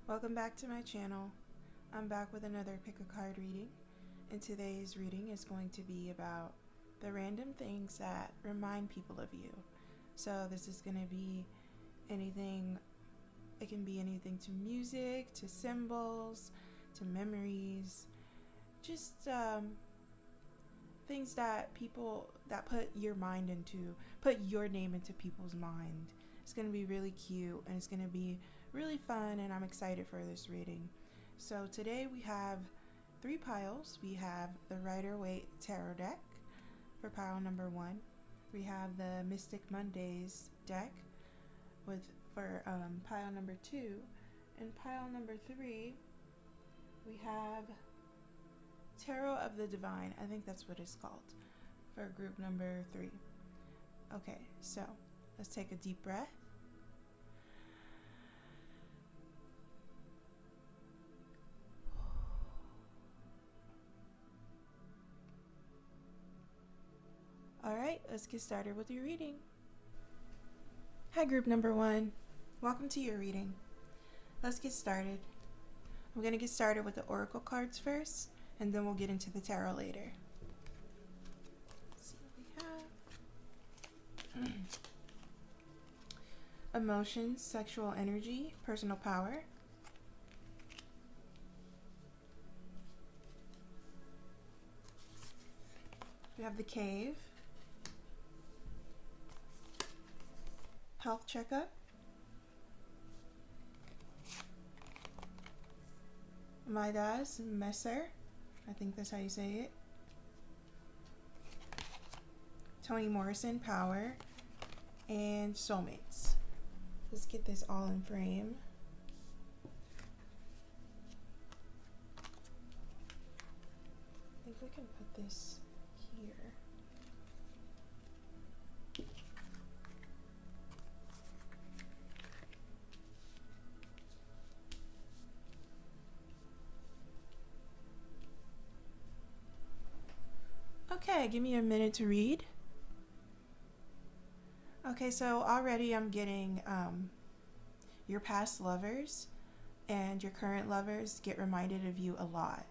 Welcome back to my channel. I'm back with another pick a card reading, and today's reading is going to be about the random things that remind people of you. So this is going to be anything, it can be anything to music, to symbols, to memories, just things that put your name into people's mind. It's going to be really cute and it's going to be really fun, and I'm excited for this reading. So today we have 3 piles. We have the Rider-Waite Tarot deck for pile number 1. We have the Mystic Mondays deck for pile number 2. And pile number 3, we have Tarot of the Divine. I think that's what it's called for group number 3. Okay, so let's take a deep breath. Alright, let's get started with your reading. Hi group number 1, welcome to your reading. Let's get started. I'm going to get started with the oracle cards first, and then we'll get into the tarot later. Let's see what we have. Emotions, sexual energy, personal power. We have the Cave. Health checkup. Midas Messer, I think that's how you say it. Toni Morrison, Power, and Soulmates. Let's get this all in frame. I think we can put this here. Okay, give me a minute to read. Okay, so already I'm getting your past lovers and your current lovers get reminded of you a lot.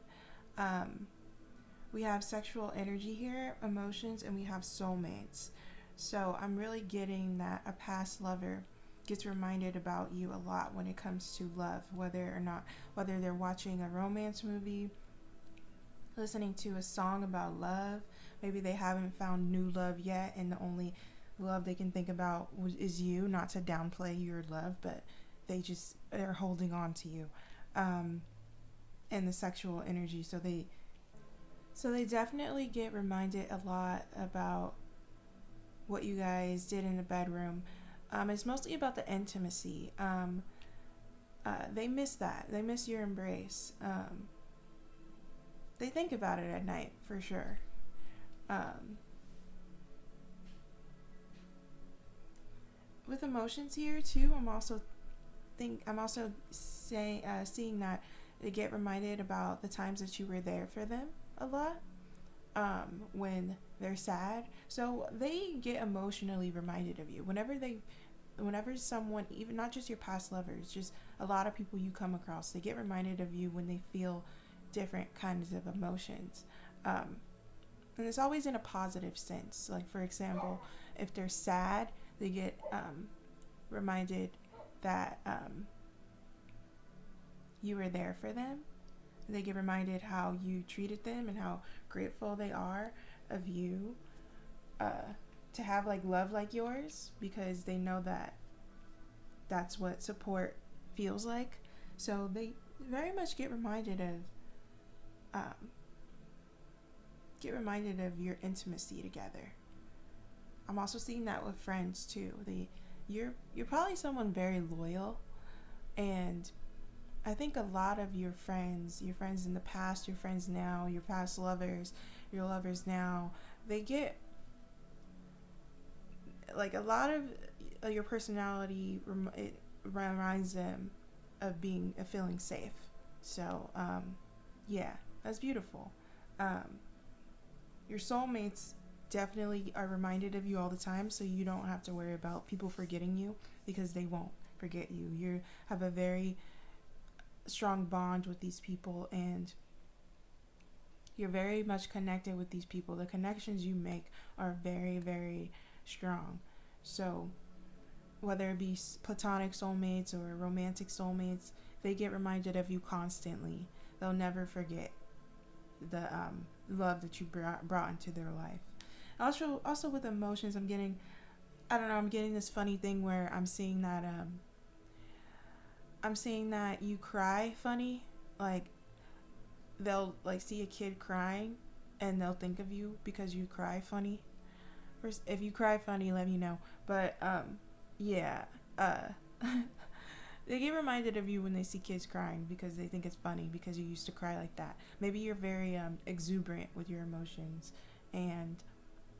We have sexual energy here, emotions, and we have soulmates. So I'm really getting that a past lover gets reminded about you a lot when it comes to love, whether they're watching a romance movie, listening to a song about love. Maybe they haven't found new love yet, and the only love they can think about is you. Not to downplay your love, but they're holding on to you, and the sexual energy. So they definitely get reminded a lot about what you guys did in the bedroom. It's mostly about the intimacy. They miss that. They miss your embrace. They think about it at night for sure. With emotions here too, I'm also seeing that they get reminded about the times that you were there for them a lot when they're sad. So they get emotionally reminded of you whenever someone, even not just your past lovers, just a lot of people you come across, they get reminded of you when they feel different kinds of emotions, and it's always in a positive sense. Like, for example, if they're sad, they get reminded that you were there for them. They get reminded how you treated them and how grateful they are of you to have like love like yours, because they know that that's what support feels like. So they very much get reminded of your intimacy together. I'm also seeing that with friends too. You're probably someone very loyal, and I think a lot of your friends in the past, your friends now, your past lovers, your lovers now, they get like a lot of your personality. It reminds them of feeling safe. So yeah, that's beautiful. Your soulmates definitely are reminded of you all the time, so you don't have to worry about people forgetting you, because they won't forget you. You have a very strong bond with these people, and you're very much connected with these people. The connections you make are very, very strong. So whether it be platonic soulmates or romantic soulmates, they get reminded of you constantly. They'll never forget the love that you brought into their life. Also with emotions, I'm getting this funny thing where I'm seeing that you cry funny. Like, they'll like see a kid crying and they'll think of you because you cry funny. First, if you cry funny, let me know. But yeah, uh they get reminded of you when they see kids crying because they think it's funny because you used to cry like that. Maybe you're very exuberant with your emotions, and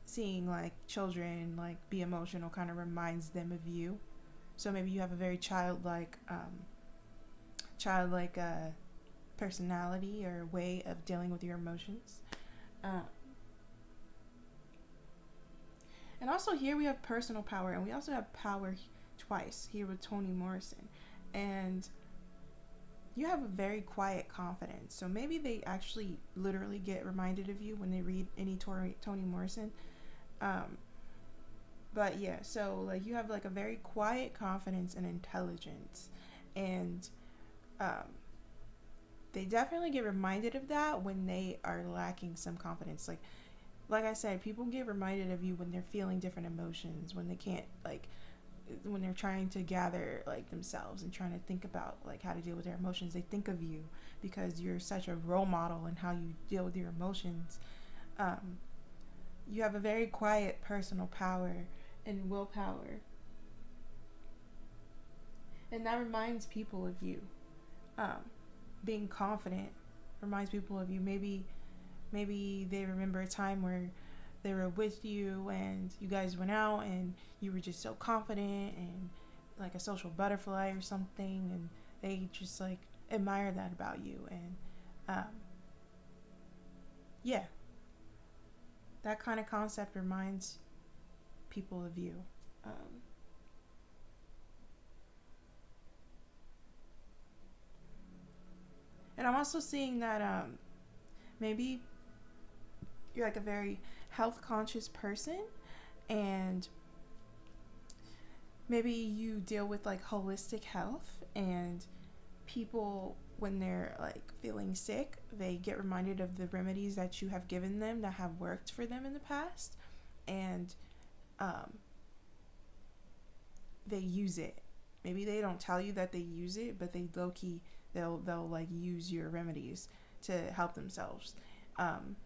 seeing like children like be emotional kind of reminds them of you. So maybe you have a very childlike personality or way of dealing with your emotions. Uh, and also here we have personal power, and we also have power twice here with Toni Morrison. And you have a very quiet confidence. So maybe they actually literally get reminded of you when they read any Toni Morrison. Um, but yeah, so like you have like a very quiet confidence and intelligence, and um, they definitely get reminded of that when they are lacking some confidence. Like I said, people get reminded of you when they're feeling different emotions, when they can't like when they're trying to gather like themselves and trying to think about like how to deal with their emotions. They think of you because you're such a role model in how you deal with your emotions. Um, you have a very quiet personal power and willpower, and that reminds people of you. Um, Being confident reminds people of you. Maybe they remember a time where they were with you and you guys went out and you were just so confident and like a social butterfly or something, and they just like admire that about you. And yeah, that kind of concept reminds people of you. Um, and I'm also seeing that maybe you're like a very health conscious person, and maybe you deal with like holistic health, and people when they're like feeling sick, they get reminded of the remedies that you have given them that have worked for them in the past, and um, they use it. Maybe they don't tell you that they use it, but they low key they'll like use your remedies to help themselves. Um,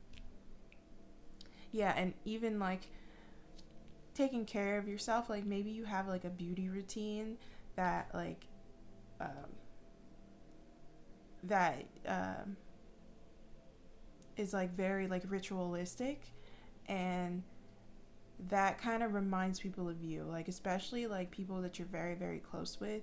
yeah, and even like taking care of yourself, like maybe you have like a beauty routine that like um, that is like very like ritualistic, and that kind of reminds people of you, like especially like people that you're very, very close with.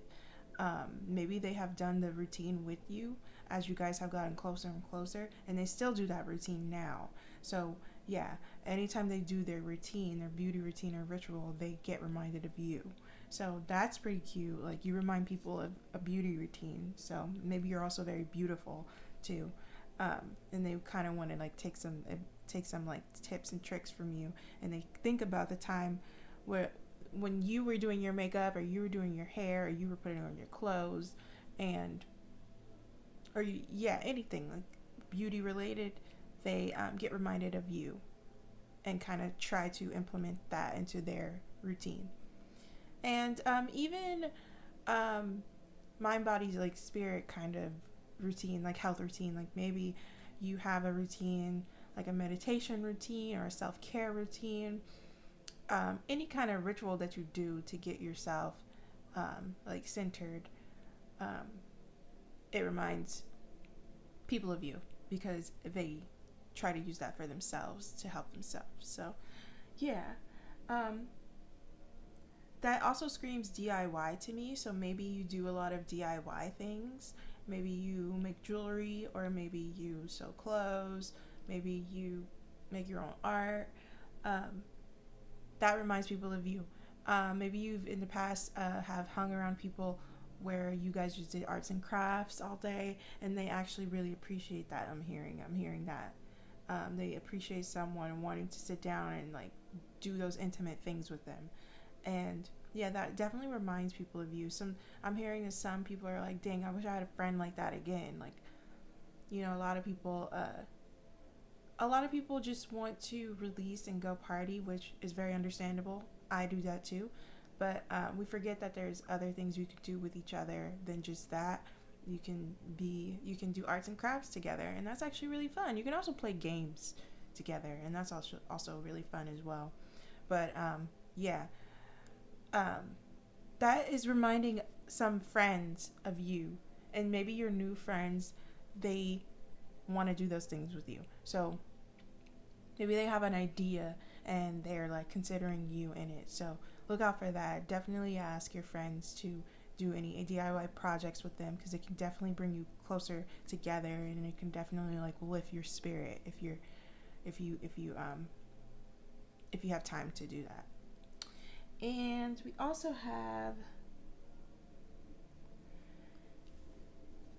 Maybe they have done the routine with you as you guys have gotten closer and closer, and they still do that routine now. So yeah, anytime they do their routine, their beauty routine or ritual, they get reminded of you. So that's pretty cute. Like you remind people of a beauty routine. So maybe you're also very beautiful too, and they kind of want to like take some like tips and tricks from you, and they think about the time where when you were doing your makeup or you were doing your hair or you were putting on your clothes, and or you, yeah, anything like beauty related, they get reminded of you and kind of try to implement that into their routine. And even mind, body, like spirit kind of routine, like health routine, like maybe you have a routine like a meditation routine or a self-care routine, any kind of ritual that you do to get yourself like centered. um, it reminds people of you because they try to use that for themselves to help themselves. So yeah, um, that also screams DIY to me. So maybe you do a lot of DIY things. Maybe you make jewelry, or maybe you sew clothes, maybe you make your own art. Um, that reminds people of you. Maybe you've in the past have hung around people where you guys just did arts and crafts all day, and they actually really appreciate that. I'm hearing that they appreciate someone wanting to sit down and like do those intimate things with them. And yeah, that definitely reminds people of you. I'm hearing that some people are like, dang, I wish I had a friend like that again. Like, you know, a lot of people just want to release and go party, which is very understandable. I do that too. But we forget that there's other things you could do with each other than just that. You can do arts and crafts together, and that's actually really fun. You can also play games together, and that's also really fun as well. But yeah, that is reminding some friends of you, and maybe your new friends, they want to do those things with you. So maybe they have an idea and they're like considering you in it. So look out for that. Definitely ask your friends to do any DIY projects with them, because it can definitely bring you closer together, and it can definitely like lift your spirit if you have time to do that. And we also have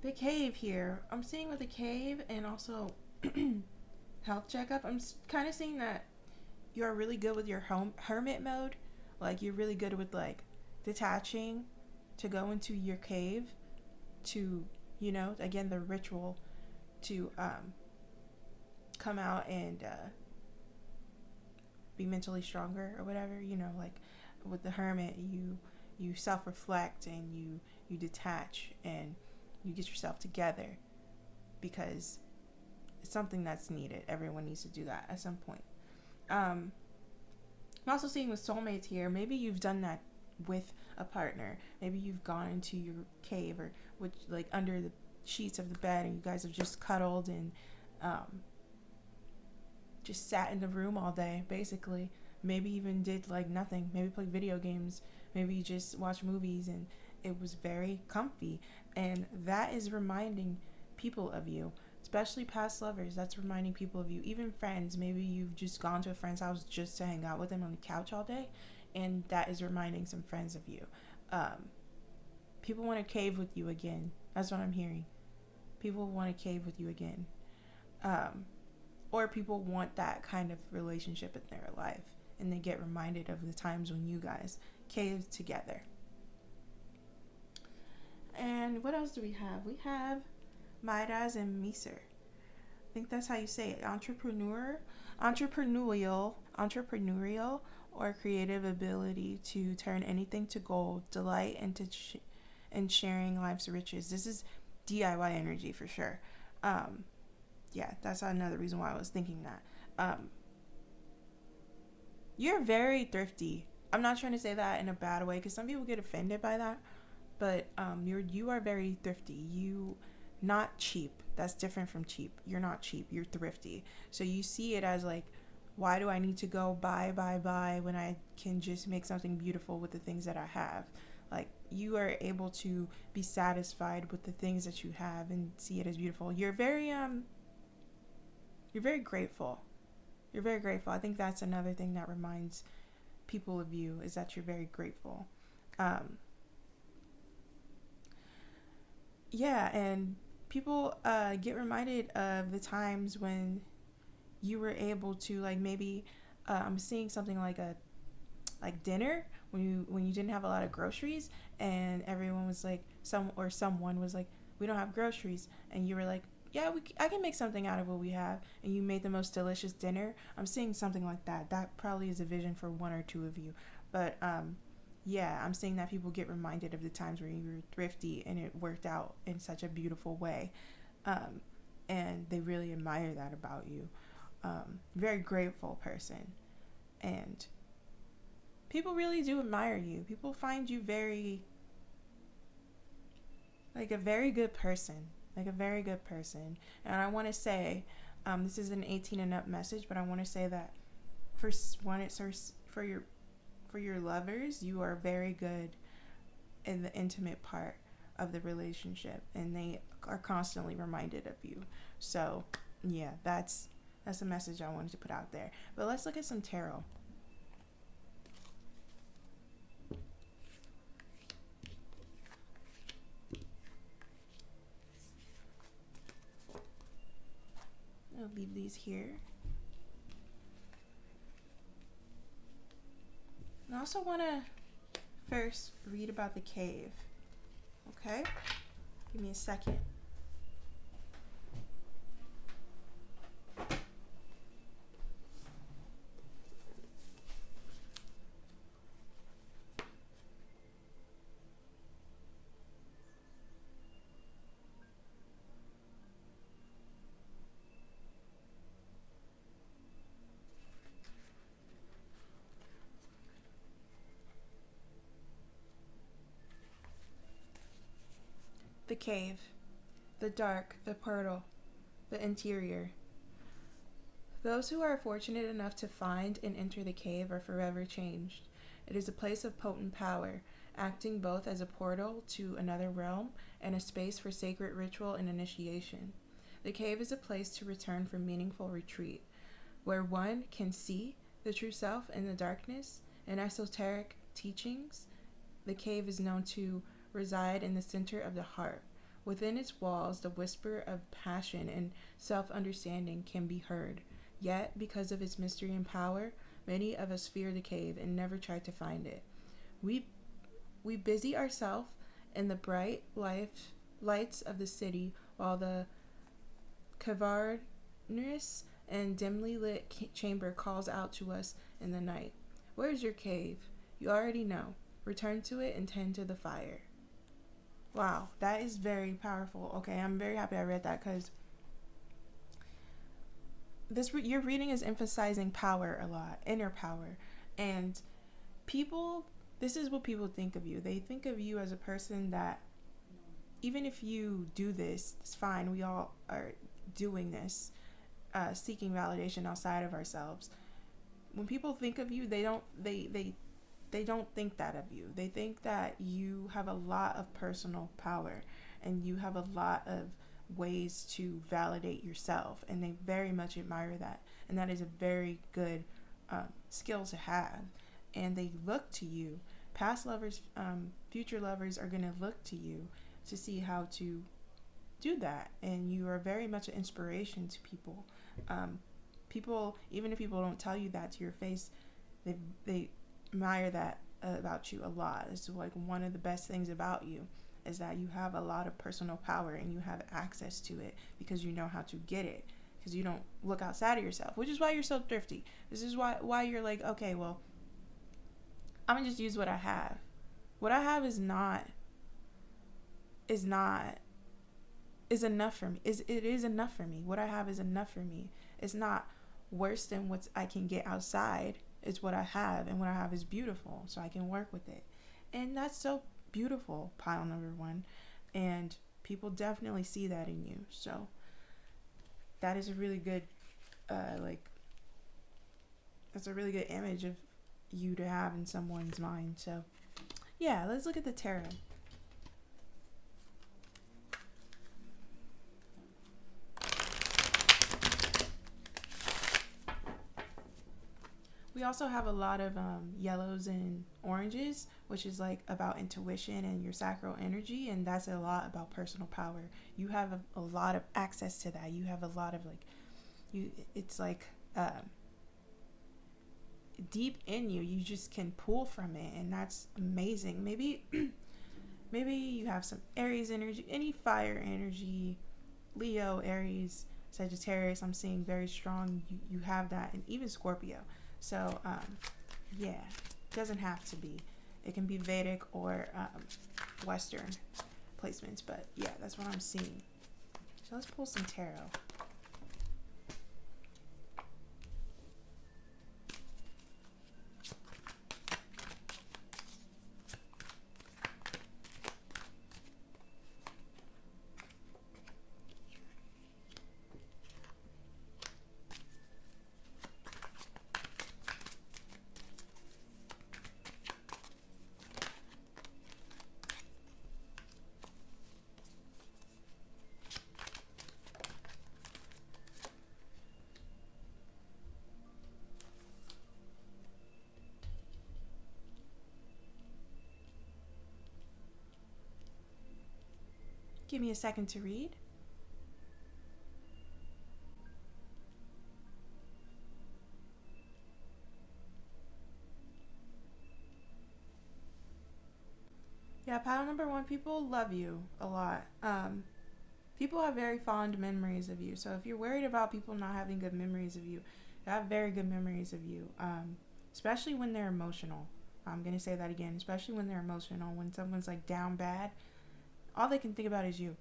the cave here. I'm seeing with the cave and also health checkup. I'm kind of seeing that you're really good with your hermit mode. Like, you're really good with like detaching to go into your cave to, you know, again, the ritual to come out and be mentally stronger or whatever. You know, like with the hermit, you self-reflect and you detach and you get yourself together, because it's something that's needed. Everyone needs to do that at some point. I'm also seeing with soulmates here. Maybe you've done that with a partner. Maybe you've gone into your cave or which like under the sheets of the bed, and you guys have just cuddled and just sat in the room all day, basically. Maybe even did like nothing. Maybe played video games. Maybe you just watched movies, and it was very comfy. And that is reminding people of you, especially past lovers. That's reminding people of you. Even friends. Maybe you've just gone to a friend's house just to hang out with them on the couch all day, and that is reminding some friends of you. People want to cave with you again. That's what I'm hearing. People want to cave with you again. Or people want that kind of relationship in their life, and they get reminded of the times when you guys caved together. And what else do we have? We have Midas and Miser. I think that's how you say it. Entrepreneurial, or creative ability to turn anything to gold, delight in sharing life's riches. This is DIY energy for sure. Yeah, that's another reason why I was thinking that. You're very thrifty. I'm not trying to say that in a bad way, because some people get offended by that. But you are very thrifty. You not cheap. That's different from cheap. You're not cheap. You're thrifty. So you see it as like, why do I need to go buy when I can just make something beautiful with the things that I have? Like, you are able to be satisfied with the things that you have and see it as beautiful. You're very grateful. You're very grateful. I think that's another thing that reminds people of you, is that you're very grateful. Yeah, and people get reminded of the times when you were able to, like, maybe I'm seeing something like dinner when you didn't have a lot of groceries, and everyone was like, someone was like, we don't have groceries, and you were like, yeah, I can make something out of what we have, and you made the most delicious dinner. I'm seeing something like that. That probably is a vision for one or two of you, but yeah, I'm seeing that people get reminded of the times where you were thrifty and it worked out in such a beautiful way, and they really admire that about you. Very grateful person, and people really do admire you. People find you very, like, a very good person. And I want to say, this is an 18 and up message, but I want to say that for your lovers, you are very good in the intimate part of the relationship, and they are constantly reminded of you. So yeah, that's a message I wanted to put out there. But let's look at some tarot. energies here. And I also want to first read about the cave. Okay? Give me a second. The cave, the dark, the portal, the interior. Those who are fortunate enough to find and enter the cave are forever changed. It is a place of potent power, acting both as a portal to another realm and a space for sacred ritual and initiation. The cave is a place to return for meaningful retreat, where one can see the true self in the darkness. In esoteric teachings, the cave is known to reside in the center of the heart. Within its walls, the whisper of passion and self-understanding can be heard. Yet, because of its mystery and power, many of us fear the cave and never try to find it. We busy ourselves in the bright lights of the city, while the cavernous and dimly lit chamber calls out to us in the night. Where is your cave? You already know. Return to it and tend to the fire. Wow, that is very powerful. Okay, I'm very happy I read that, because your reading is emphasizing power a lot, inner power. And this is what people think of you. They think of you as a person that, even if you do this, it's fine. We all are doing this, seeking validation outside of ourselves. When people think of you, they don't think that of you. They think that you have a lot of personal power and you have a lot of ways to validate yourself, and they very much admire that, and that is a very good skill to have. And they look to you. Past lovers, future lovers are going to look to you to see how to do that, and you are very much an inspiration to people. People, even if people don't tell you that to your face, they admire that about you a lot. It's like one of the best things about you is that you have a lot of personal power and you have access to it because you know how to get it, because you don't look outside of yourself, which is why you're so thrifty. This is why you're like, okay, well, I'm gonna just use what I have. What I have is enough for me. It is enough for me. What I have is enough for me. It's not worse than what I can get outside. It's what I have, and what I have is beautiful, so I can work with it. And that's so beautiful, pile number one. And people definitely see that in you. So that is a really good that's a really good image of you to have in someone's mind. So yeah, let's look at the tarot. We also have a lot of yellows and oranges, which is like about intuition and your sacral energy, and that's a lot about personal power. You have a lot of access to that. You have a lot of it's like deep in you. You just can pull from it, and that's amazing. Maybe you have some Aries energy, any fire energy, Leo, Aries, Sagittarius. I'm seeing very strong. You have that, and even Scorpio. So, yeah, it doesn't have to be. It can be Vedic or Western placements, but yeah, that's what I'm seeing. So let's pull some tarot. Give me a second to read. Pile number one, people love you a lot. People have very fond memories of you. So if you're worried about people not having good memories of you, they have very good memories of you, especially when they're emotional. I'm going to say that again, especially when they're emotional. When someone's like down bad, all they can think about is you,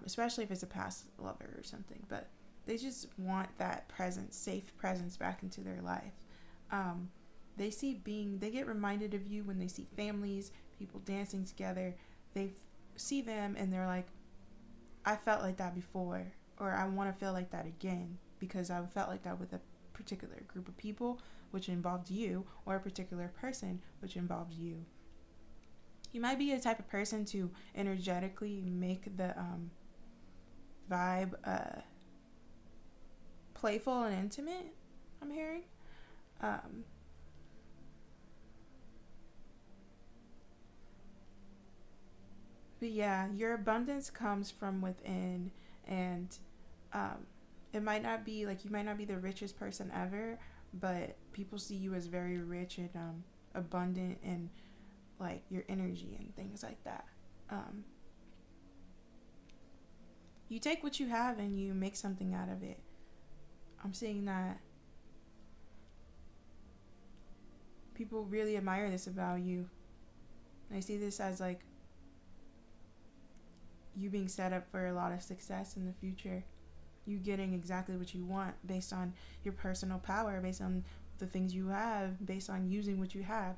especially if it's a past lover or something. But they just want that presence, safe presence back into their life. They get reminded of you when they see families, people dancing together. They see them and they're like, I felt like that before, or I want to feel like that again, because I felt like that with a particular group of people, which involved you, or a particular person, which involved you. You might be a type of person to energetically make the vibe playful and intimate, I'm hearing. But yeah, your abundance comes from within, and it might not be like you might not be the richest person ever, but people see you as very rich and abundant and like your energy and things like that. You take what you have and you make something out of it. I'm seeing that people really admire this about you. I see this as like you being set up for a lot of success in the future. You getting exactly what you want based on your personal power, based on the things you have, based on using what you have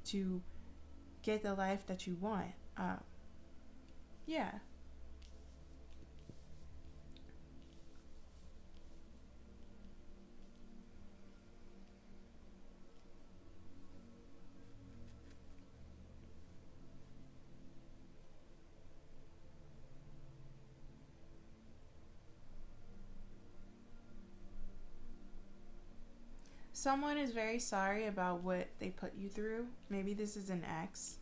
to get the life that you want. Yeah. Someone is very sorry about what they put you through. Maybe this is an ex.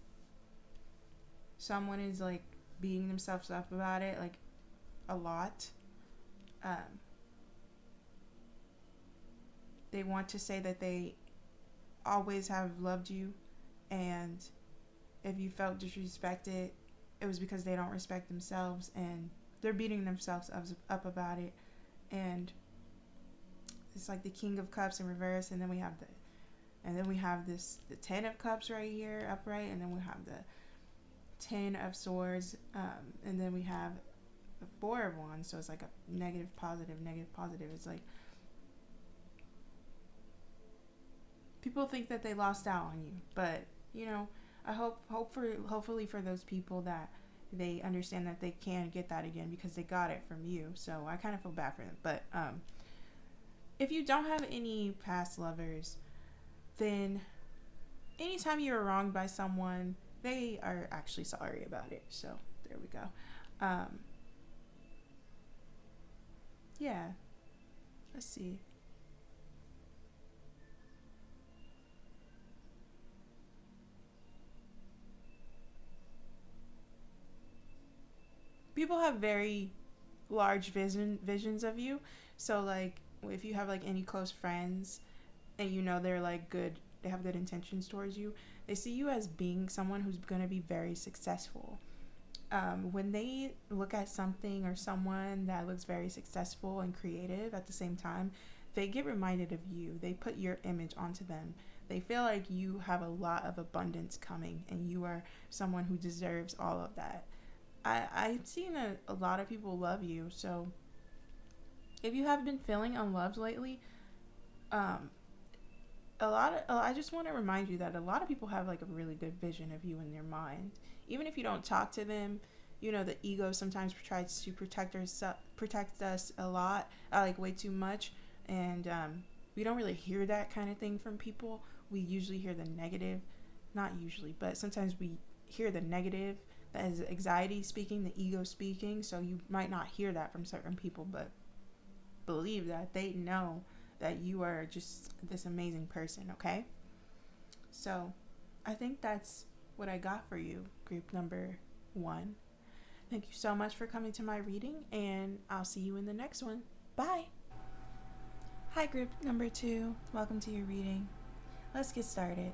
Someone is like beating themselves up about it, like a lot. They want to say that they always have loved you, and if you felt disrespected, it was because they don't respect themselves, and they're beating themselves up about it. And it's like the King of Cups in reverse, and then we have the Ten of Cups right here upright, and then we have the Ten of Swords, and then we have the Four of Wands. So it's like a negative, positive, negative, positive. It's like people think that they lost out on you, but you know, I hopefully for those people that they understand that they can get that again because they got it from you. So I kind of feel bad for them, but if you don't have any past lovers, then anytime you were wronged by someone, they are actually sorry about it. So there we go. Yeah. Let's see. People have very large visions of you. So like if you have like any close friends and you know they're like good, they have good intentions towards you, they see you as being someone who's going to be very successful. When they look at something or someone that looks very successful and creative at the same time, they get reminded of you. They put your image onto them. They feel like you have a lot of abundance coming and you are someone who deserves all of that. I've seen a lot of people love you. So if you have been feeling unloved lately, I just want to remind you that a lot of people have like a really good vision of you in their mind. Even if you don't talk to them, you know, the ego sometimes tries to protect us a lot, like way too much. And we don't really hear that kind of thing from people. We usually hear the negative. Not usually, but sometimes we hear the negative. That is anxiety speaking, the ego speaking. So you might not hear that from certain people, but believe that they know that you are just this amazing person, okay? So I think that's what I got for you, group number 1. Thank you so much for coming to my reading, and I'll see you in the next one. Bye. Hi, group number 2. Welcome to your reading. Let's get started.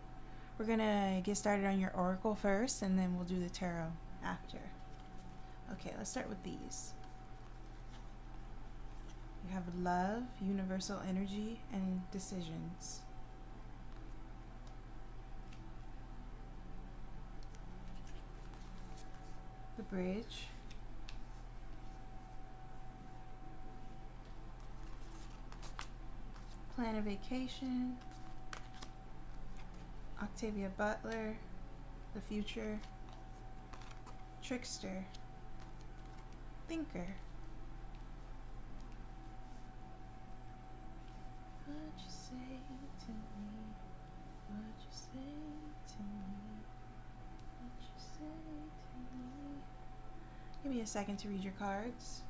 We're gonna get started on your oracle first, and then we'll do the tarot after. Okay, let's start with these. You have love, universal energy, and decisions. The bridge. Plan a vacation. Octavia Butler. The future. Trickster. Thinker. What you say to me? What you say to me? What you say to me? Give me a second to read your cards.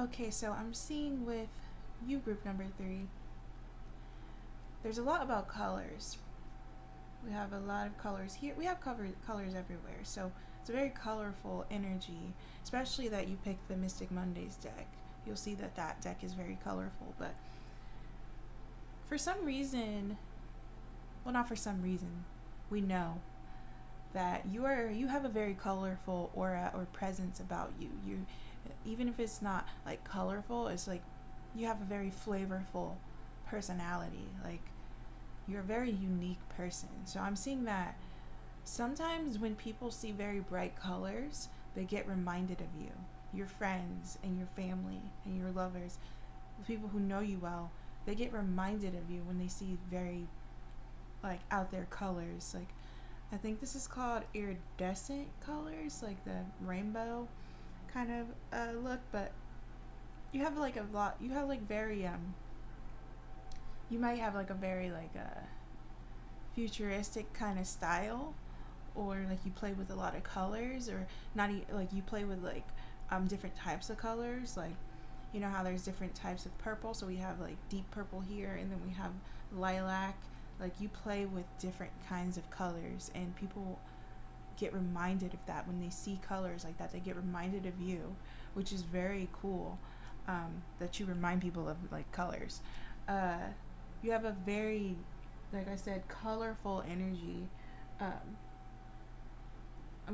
Okay, so I'm seeing with you, group number 3, there's a lot about colors. We have a lot of colors here. We have colors everywhere, so it's a very colorful energy, especially that you picked the Mystic Mondays deck. You'll see that that deck is very colorful, but for some reason, well, not for some reason, we know that you have a very colorful aura or presence about you. You, even if it's not like colorful, it's like you have a very flavorful personality. Like, you're a very unique person. So I'm seeing that sometimes when people see very bright colors, they get reminded of you, your friends and your family and your lovers, the people who know you well. They get reminded of you when they see very like out there colors. Like, I think this is called iridescent colors, like the rainbow kind of look. But you have like a lot. You have like very you might have like a very like futuristic kind of style, or like you play with a lot of colors, or not like you play with like different types of colors. Like, you know how there's different types of purple, so we have like deep purple here, and then we have lilac. Like, you play with different kinds of colors, and people get reminded of that when they see colors like that. They get reminded of you, which is very cool, that you remind people of like colors. You have a very, like I said, colorful energy. I'm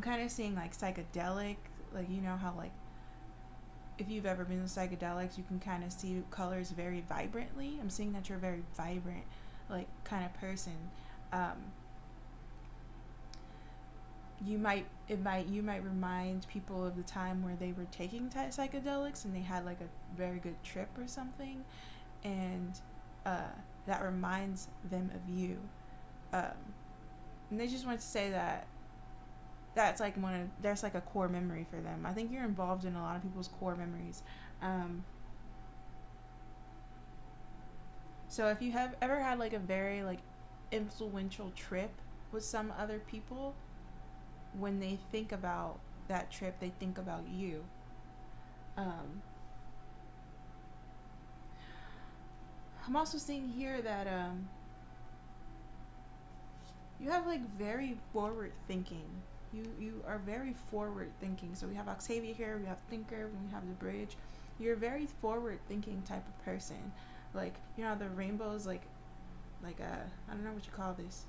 kind of seeing like psychedelic, like, you know how like if you've ever been to psychedelics, you can kind of see colors very vibrantly. I'm seeing that you're a very vibrant, like, kind of person. You might remind people of the time where they were taking psychedelics and they had like a very good trip or something, and that reminds them of you. And they just want to say that that's like there's like a core memory for them. I think you're involved in a lot of people's core memories. So if you have ever had like a very like influential trip with some other people, when they think about that trip, they think about you. I'm also seeing here that you have like very forward thinking. You are very forward thinking. So we have Octavia here, we have Thinker, we have the bridge. You're a very forward thinking type of person. Like, you know, the rainbows, like I don't know what you call this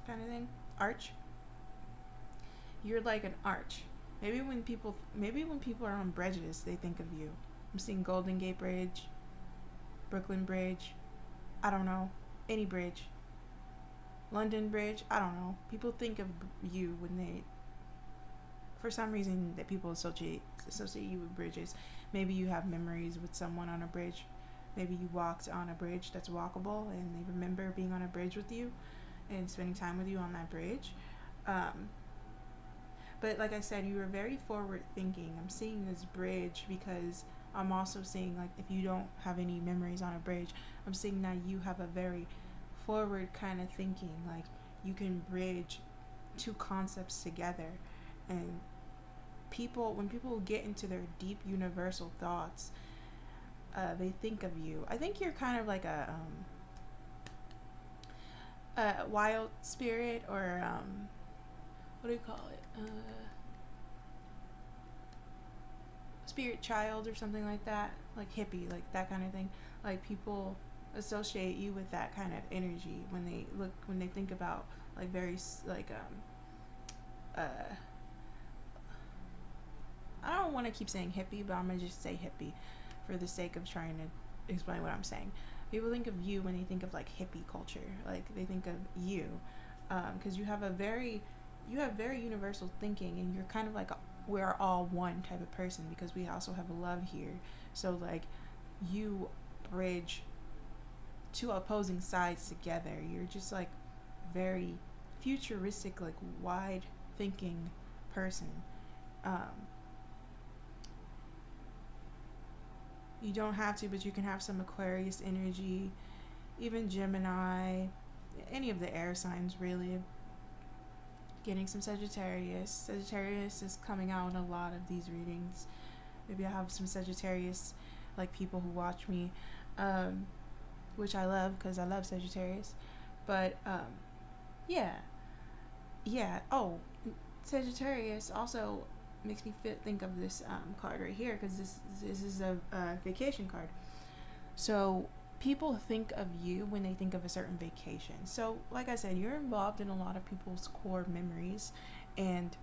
kind of thing, arch. You're like an arch. Maybe when people are on bridges, they think of you. I'm seeing Golden Gate Bridge, Brooklyn Bridge, I don't know, any bridge, London Bridge, I don't know. People think of you when they, for some reason, that people associate you with bridges. Maybe you have memories with someone on a bridge. Maybe you walked on a bridge that's walkable, and they remember being on a bridge with you and spending time with you on that bridge. But like I said, you were very forward thinking. I'm seeing this bridge because I'm also seeing, like, if you don't have any memories on a bridge, I'm seeing that you have a very forward kind of thinking. Like, you can bridge two concepts together. And when people get into their deep universal thoughts, they think of you. I think you're kind of like a wild spirit, or what do you call it? Spirit child or something like that, like hippie, like that kind of thing. Like people associate you with that kind of energy when they think about like very like I don't want to keep saying hippie, but I'm gonna just say hippie for the sake of trying to explain what I'm saying. People think of you when they think of like hippie culture, like they think of you, because you have very universal thinking, and you're kind of like we're all one type of person, because we also have love here. So like you bridge two opposing sides together. You're just like very futuristic, like wide thinking person. You don't have to, but you can have some Aquarius energy, even Gemini, any of the air signs really. Getting some Sagittarius. Sagittarius is coming out in a lot of these readings. Maybe I have some Sagittarius, like people who watch me, which I love because I love Sagittarius. But yeah. Oh, Sagittarius also makes me think of this card right here, because this is a vacation card. So people think of you when they think of a certain vacation. So like I said, you're involved in a lot of people's core memories, and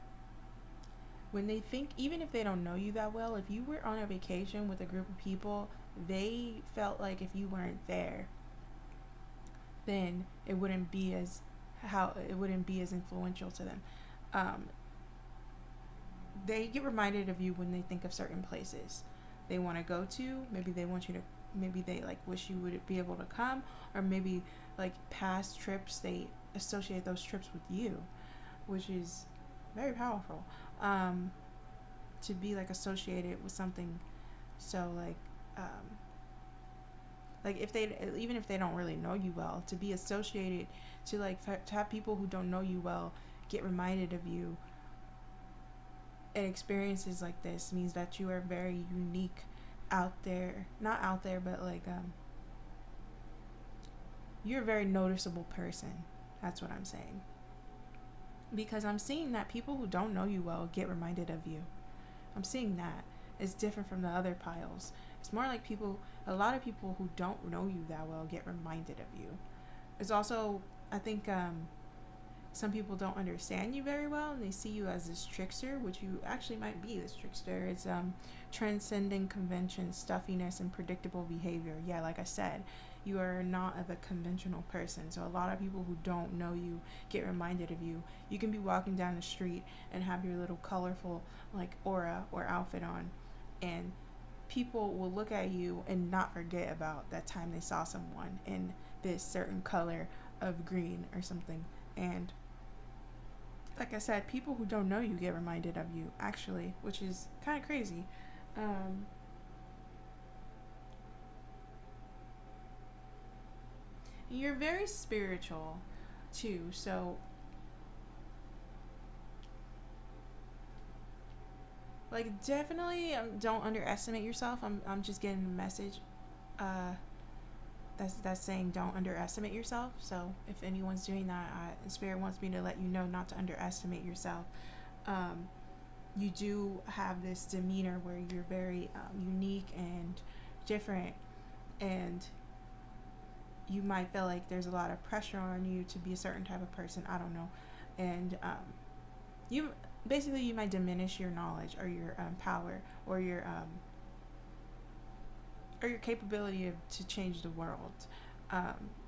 when they think, even if they don't know you that well, if you were on a vacation with a group of people, they felt like if you weren't there, then it wouldn't be as influential to them. They get reminded of you when they think of certain places they want to go to. Maybe they like wish you would be able to come, or maybe like past trips, they associate those trips with you, which is very powerful, to be like associated with something. So like if they, even if they don't really know you well, to be associated, to have people who don't know you well get reminded of you. And experiences like this means that you are very unique out there. Not out there, but like you're a very noticeable person. That's what I'm saying. Because I'm seeing that people who don't know you well get reminded of you. I'm seeing that. It's different from the other piles. It's more like a lot of people who don't know you that well get reminded of you. It's also, I think, some people don't understand you very well, and they see you as this trickster, which you actually might be this trickster. It's transcending convention, stuffiness, and predictable behavior. Yeah, like I said, you are not of a conventional person. So a lot of people who don't know you get reminded of you. You can be walking down the street and have your little colorful like aura or outfit on, and people will look at you and not forget about that time they saw someone in this certain color of green or something. And like I said, people who don't know you get reminded of you, actually, which is kind of crazy. You're very spiritual too, so like definitely don't underestimate yourself. I'm just getting a message that's saying don't underestimate yourself. So if anyone's doing that, Spirit wants me to let you know not to underestimate yourself. You do have this demeanor where you're very unique and different, and you might feel like there's a lot of pressure on you to be a certain type of person. I don't know. And you might diminish your knowledge or your power or your capability to change the world,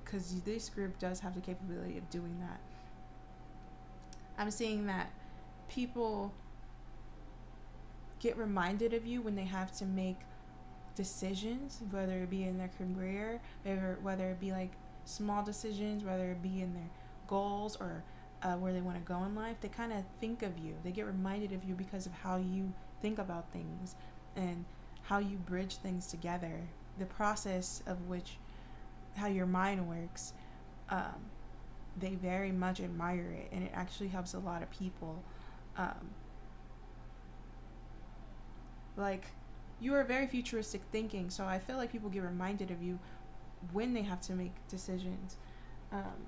because this group does have the capability of doing that. I'm seeing that people get reminded of you when they have to make decisions, whether it be in their career, whether it be like small decisions, whether it be in their goals or where they want to go in life. They kind of think of you. They get reminded of you because of how you think about things and how you bridge things together, the process of which, how your mind works. they very much admire it, and it actually helps a lot of people. Um, like, you are very futuristic thinking, so I feel like people get reminded of you when they have to make decisions. Um,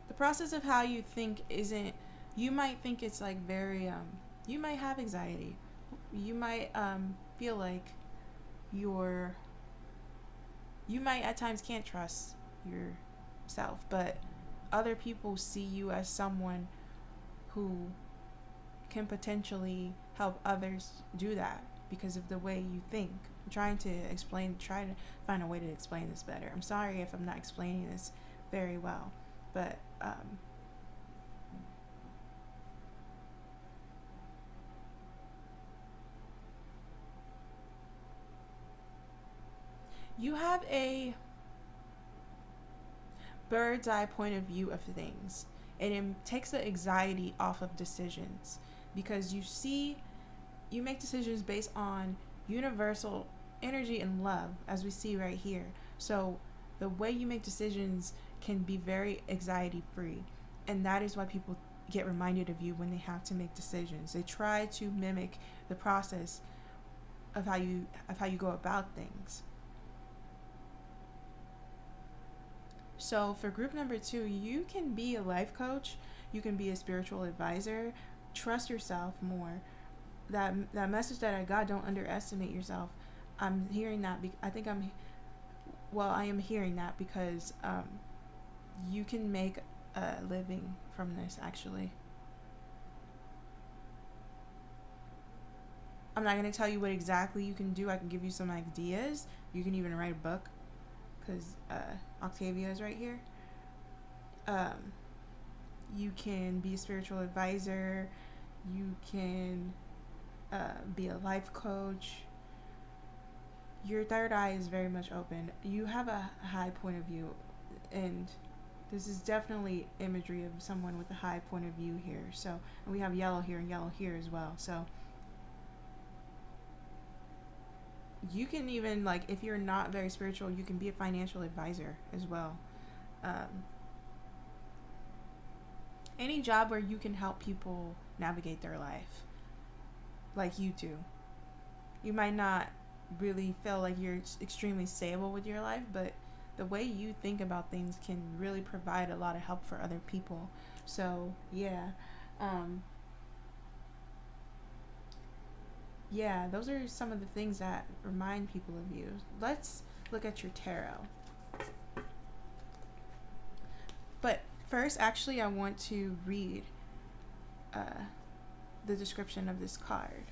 the process of how you think isn't, you might think it's like very, you might have anxiety. You might feel like you're, you might at times can't trust yourself, but other people see you as someone who can potentially help others do that because of the way you think. I'm trying to find a way to explain this better. I'm sorry if I'm not explaining this very well, but you have a bird's eye point of view of things, and it takes the anxiety off of decisions because you make decisions based on universal energy and love, as we see right here. So the way you make decisions can be very anxiety free, and that is why people get reminded of you when they have to make decisions. They try to mimic the process of how you go about things. So for group number 2, you can be a life coach, you can be a spiritual advisor. Trust yourself more. That message that I got, don't underestimate yourself. I'm hearing that. I am hearing that because you can make a living from this. Actually, I'm not gonna tell you what exactly you can do. I can give you some ideas. You can even write a book because Octavia is right here. Um, you can be a spiritual advisor. You can be a life coach. Your third eye is very much open. You have a high point of view, and this is definitely imagery of someone with a high point of view here. So, and we have yellow here and yellow here as well. So you can even, like, if you're not very spiritual, you can be a financial advisor as well. Um, any job where you can help people navigate their life like you do. You might not really feel like you're extremely stable with your life, but the way you think about things can really provide a lot of help for other people. So yeah, um, yeah, those are some of the things that remind people of you. Let's look at your tarot. But first, actually, I want to read uh, the description of this card.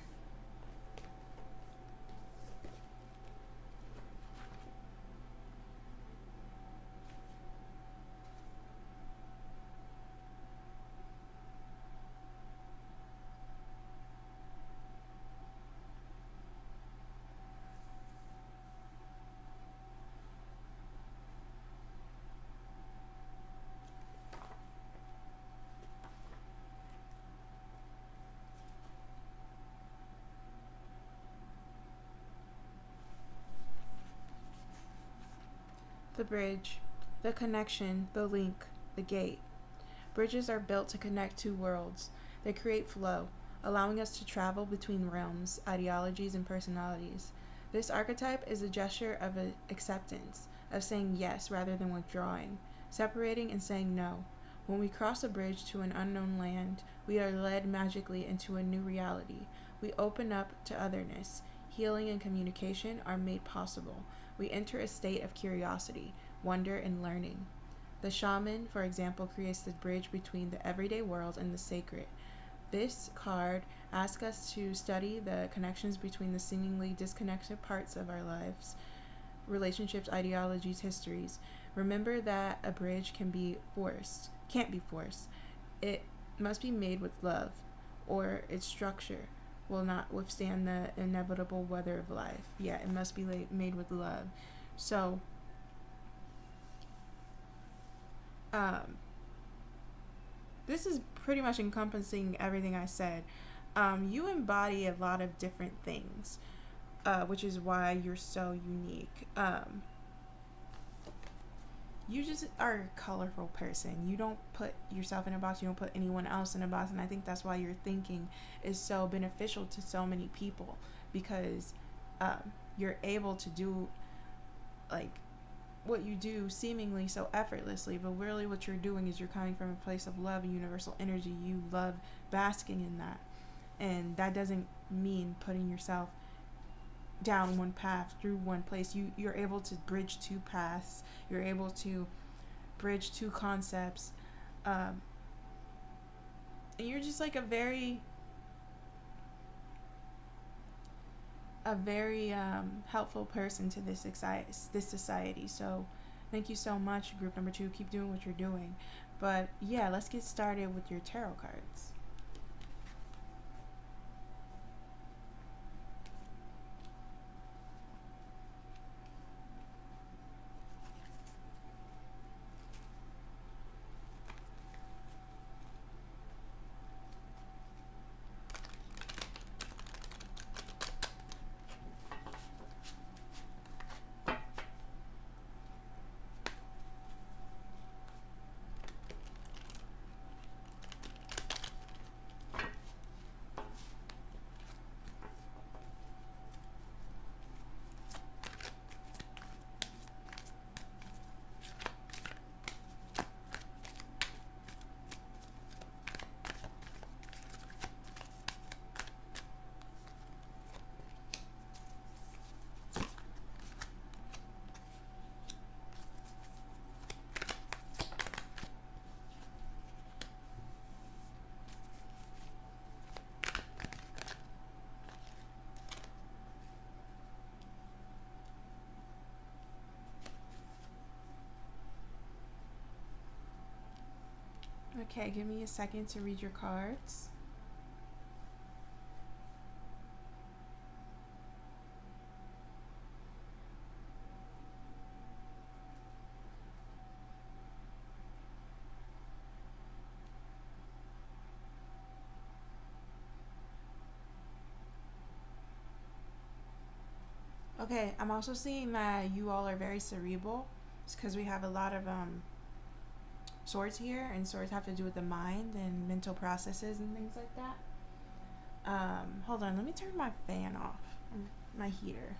The bridge, the connection, the link, the gate. Bridges are built to connect two worlds. They create flow, allowing us to travel between realms, ideologies, and personalities. This archetype is a gesture of acceptance, of saying yes rather than withdrawing, separating and saying no. When we cross a bridge to an unknown land, we are led magically into a new reality. We open up to otherness. Healing and communication are made possible. We enter a state of curiosity, wonder, and learning. The shaman, for example, creates the bridge between the everyday world and the sacred. This card asks us to study the connections between the seemingly disconnected parts of our lives, relationships, ideologies, histories. Remember that a bridge can't be forced. It must be made with love, or its structure will not withstand the inevitable weather of life. Yeah, it must be made with love. So, um, this is pretty much encompassing everything I said. You embody a lot of different things. which is why you're so unique. You just are a colorful person. You don't put yourself in a box. You don't put anyone else in a box. And I think that's why your thinking is so beneficial to so many people, because you're able to do like what you do seemingly so effortlessly, but really what you're doing is you're coming from a place of love and universal energy. You love basking in that. And that doesn't mean putting yourself down one path through one place. You're able to bridge two paths. You're able to bridge two concepts. And you're just like a very helpful person to this society. So thank you so much, group number 2. Keep doing what you're doing. But yeah, let's get started with your tarot cards. Okay, give me a second to read your cards. Okay, I'm also seeing that you all are very cerebral. It's because we have a lot of swords here, and swords have to do with the mind and mental processes and things like that. Hold on, let me turn my fan off, my heater.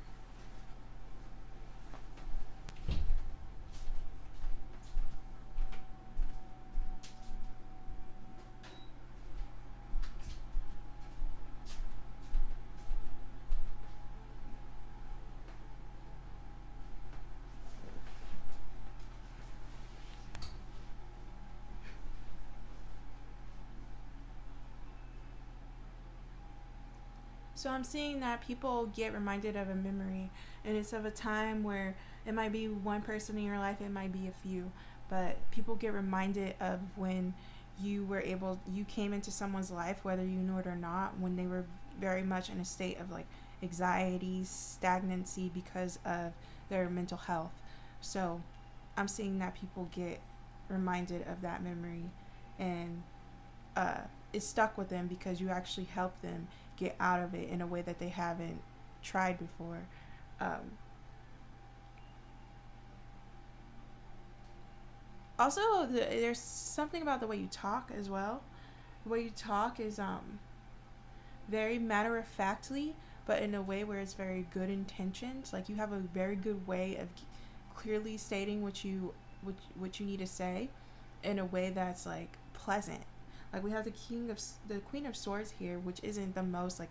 So I'm seeing that people get reminded of a memory, and it's of a time where it might be one person in your life, it might be a few, but people get reminded of when you came into someone's life, whether you knew it or not, when they were very much in a state of like anxiety, stagnancy because of their mental health. So I'm seeing that people get reminded of that memory, and uh, it's stuck with them because you actually help them get out of it in a way that they haven't tried before. Um, Also, there's something about the way you talk as well. The way you talk is very matter of factly, but in a way where it's very good intentions. Like you have a very good way of clearly stating what you need to say in a way that's like pleasant. Like we have the Queen of Swords here, which isn't the most like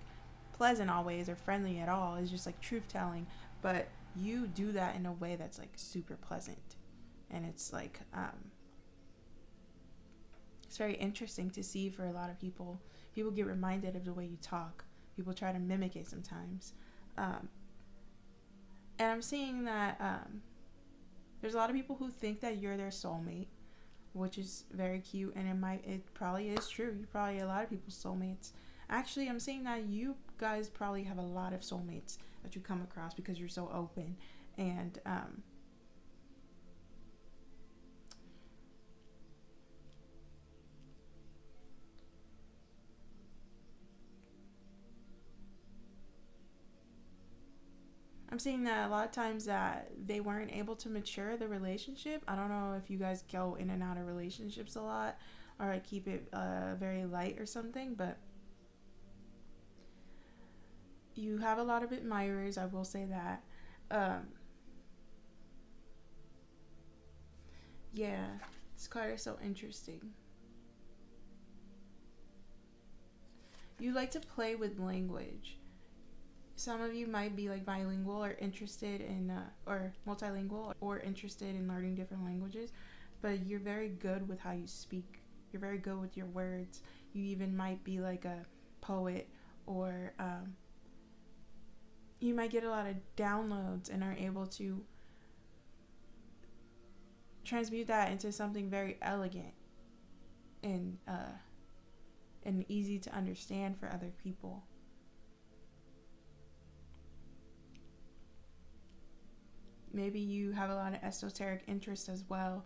pleasant always or friendly at all. It's just like truth telling, but you do that in a way that's like super pleasant, and it's like it's very interesting to see for a lot of people. People get reminded of the way you talk. People try to mimic it sometimes, and I'm seeing that there's a lot of people who think that you're their soulmate, which is very cute, and it probably is true. You probably a lot of people's soulmates. Actually, I'm seeing that you guys probably have a lot of soulmates that you come across because you're so open, and I'm seeing that a lot of times that they weren't able to mature the relationship. I don't know if you guys go in and out of relationships a lot or like keep it very light or something, but you have a lot of admirers, I will say that. Yeah, this card is so interesting. You like to play with language. Some of you might be like bilingual or interested in or multilingual or interested in learning different languages, but you're very good with how you speak. You're very good with your words. You even might be like a poet, or you might get a lot of downloads and are able to transmute that into something very elegant and easy to understand for other people. Maybe you have a lot of esoteric interest as well.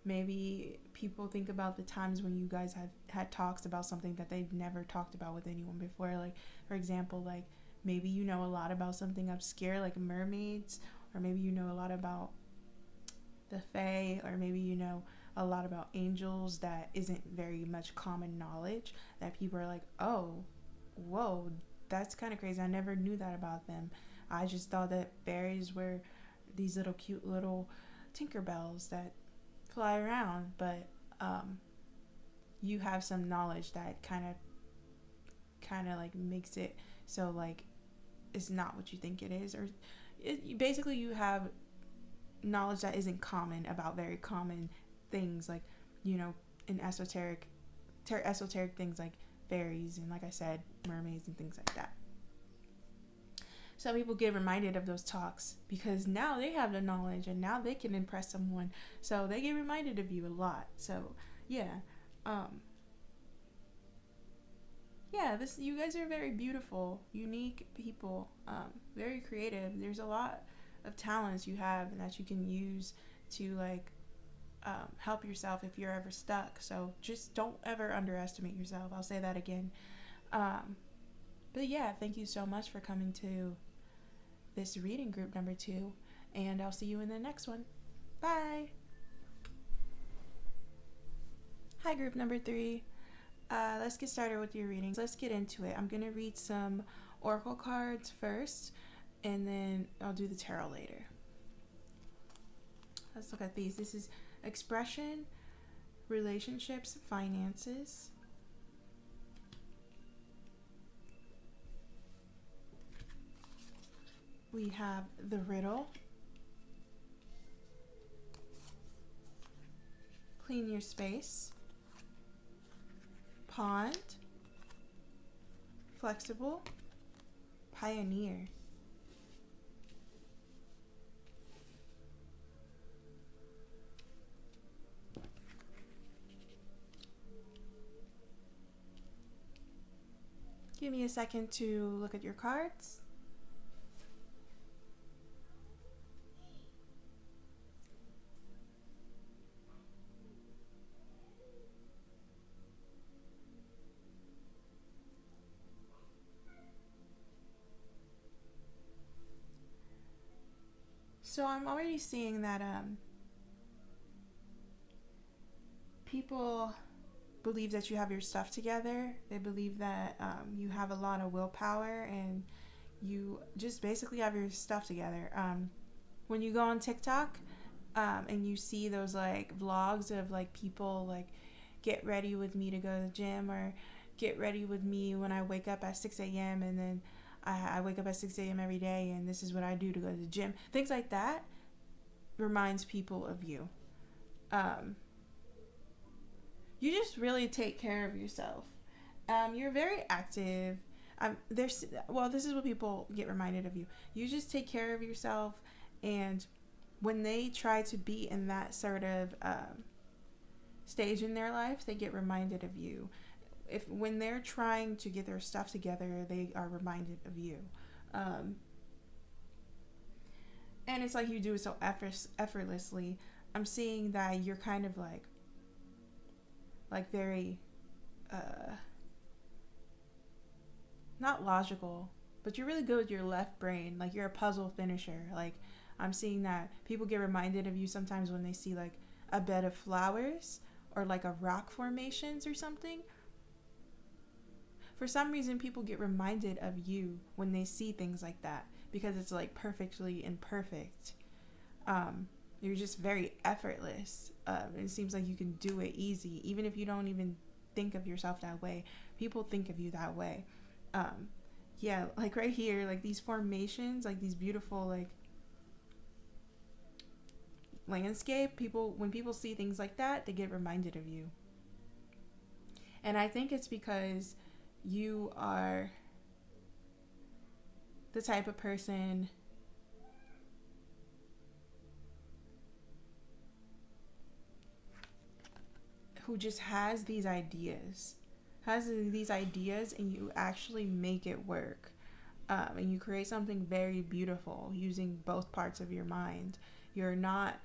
Maybe people think about the times when you guys have had talks about something that they've never talked about with anyone before. Like, for example, like maybe you know a lot about something obscure like mermaids, or maybe you know a lot about the Fae, or maybe you know a lot about angels that isn't very much common knowledge, that people are like, oh, whoa, that's kind of crazy. I never knew that about them. I just thought that fairies were these little cute little Tinkerbells that fly around, but you have some knowledge that kind of like makes it so like it's not what you think it is, or basically you have knowledge that isn't common about very common things, like, you know, in esoteric things like fairies and, like I said, mermaids and things like that. Some people get reminded of those talks because now they have the knowledge and now they can impress someone, so they get reminded of you a lot. So yeah, you guys are very beautiful, unique people, very creative. There's a lot of talents you have and that you can use to like help yourself if you're ever stuck. So just don't ever underestimate yourself. I'll say that again. But yeah, thank you so much for coming to this reading group number 2, and I'll see you in the next one. Bye. Hi, group number 3. Let's get started with your readings. Let's get into it. I'm going to read some oracle cards first, and then I'll do the tarot later. Let's look at these. This is expression, relationships, finances. We have the riddle, clean your space, pond, flexible, pioneer. Give me a second to look at your cards. So I'm already seeing that people believe that you have your stuff together. They believe that you have a lot of willpower and you just basically have your stuff together. When you go on TikTok and you see those like vlogs of like people like get ready with me to go to the gym, or get ready with me when I wake up at 6 a.m. and then I wake up at 6 a.m. every day and this is what I do to go to the gym. Things like that reminds people of you. You just really take care of yourself. You're very active. This is what people get reminded of you. You just take care of yourself, and when they try to be in that sort of stage in their life, they get reminded of you. When they're trying to get their stuff together, they are reminded of you. And it's like you do it so effortlessly. I'm seeing that you're kind of like very not logical, but you're really good with your left brain. Like, you're a puzzle finisher. Like, I'm seeing that people get reminded of you sometimes when they see like a bed of flowers or like a rock formations or something. For some reason, people get reminded of you when they see things like that because it's like perfectly imperfect. You're just very effortless. It seems like you can do it easy, even if you don't even think of yourself that way. People think of you that way. Yeah, like right here, like these formations, like these beautiful like landscape. When people see things like that, they get reminded of you. And I think it's because you are the type of person who just has these ideas, and you actually make it work. And you create something very beautiful using both parts of your mind. You're not